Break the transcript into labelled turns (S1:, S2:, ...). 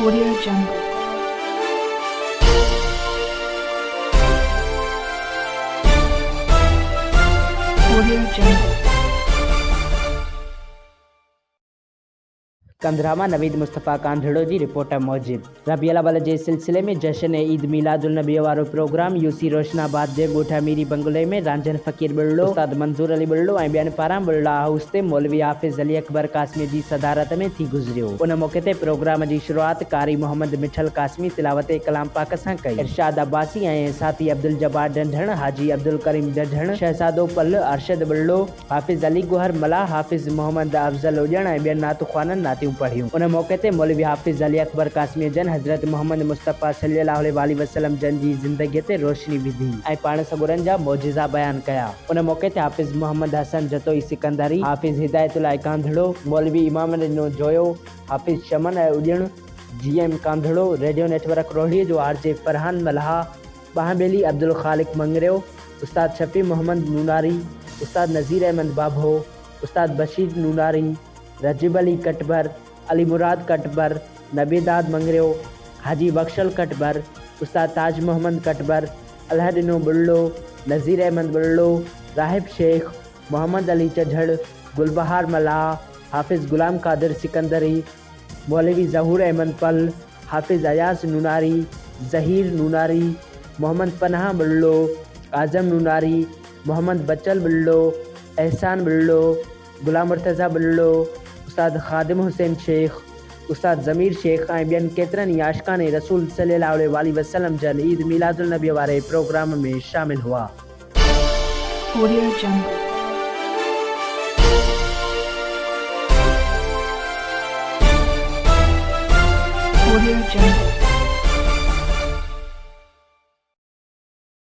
S1: Audio Jungle. Audio Jungle.
S2: कंधरामा नवीद मुस्तफ़ा कांधड़ो जी report मौजिब रबी अल जे सिलसिले में जश्न ईद मीलाद النبي वारो प्रोग्राम यूसी रोशन आबाद जे ॻोठ अमेरी बंगले में रانجهن फक़ीर ॿरڙो استاد منظور अली ॿरड़ो ऐं ॿियनि पारां ॿरड़ा ھائوس ते मौलवी حافظ اکبر قاسمي जी صدارت में थी गुज़रियो। उन मौक़े ते प्रोग्राम जी शुरूआत कारी मोहम्मद मिठल قاسمي तिलावत कलाम पाक सां कई। इरशाद अब्बासी ऐं साथी अब्दुल जब्बार ढंढण, हाजी अब्दुल करीम ढंढण, शहजादो पल, अरशद ॿरड़ो, हाफिज़ अली गुहर मला, हाफिज़ मोहम्मद अफजल उजण ऐं ॿियनि नातुख़्वाननि नातियूं पढ़ियूं। उन मौक़े ते मौलवी हाफिज़ अली अकबर قاسمي जन हज़रत मोहम्मद मुस्तफ़ा सल्लल्लाहु अलैहि वसल्लम जन जी ज़िंदगी ते रोशनी विधी ऐं पाण सगुरनि जा मौजिज़ा बयान कया। उन मौक़े ते हाफिज़ मोहम्मद हसन जतोई सिकंदरी, हाफिज़ हिदायतुल्लाह कांधड़ो, मौलवी इमाम ॾिनो जोयो, हाफिज़ शमन ऐं उजण, GM कांधड़ो, रेडियो नेटवर्क रोहड़ीअ जो RJ फरहान मल्हा, बाहबेली अब्दुल ख़ालिक मंगरियो, उस्ताद शफ़ी मोहम्मद नूनारी, उस्ताद नज़ीर अहमद बाभो, उस्ताद बशीर नूनारी, रजिब अली कटबर, अली मुराद कटबर, नबीदाद मंगरियो, हाजी बख्शल कटबर, उस्ताद ताज मोहम्मद कटबर, अलहदिनो ॿरड़ो, नज़ीर अहमद ॿरड़ो, राहिब शेख, मोहम्मद अली चझड़, गुलबहार मल्हा, हाफिज़ गुलाम कादिर सिकंदरी, मौलवी ज़हूर अहमद पल, हाफिज़ अयास नूनारी, ज़हीर नूनारी, मोहम्मद पनाह ॿरड़ो, आज़म नूनारी, मोहम्मद बचल ॿरड़ो, एहसान ॿरड़ो, गुलाम मुर्तज़ा ॿरड़ो, उस्ताद ख़ादिम हुसैन शेख, उस्ताद ज़मीर शेख ऐं ॿियनि केतिरनि ई आशिकान रसूल सल्लल्लाहु अलैहि वसल्लम जन ईद मीलादुल नबी वारे प्रोग्राम में शामिल हुआ।
S1: Audio Jungle. Audio Jungle.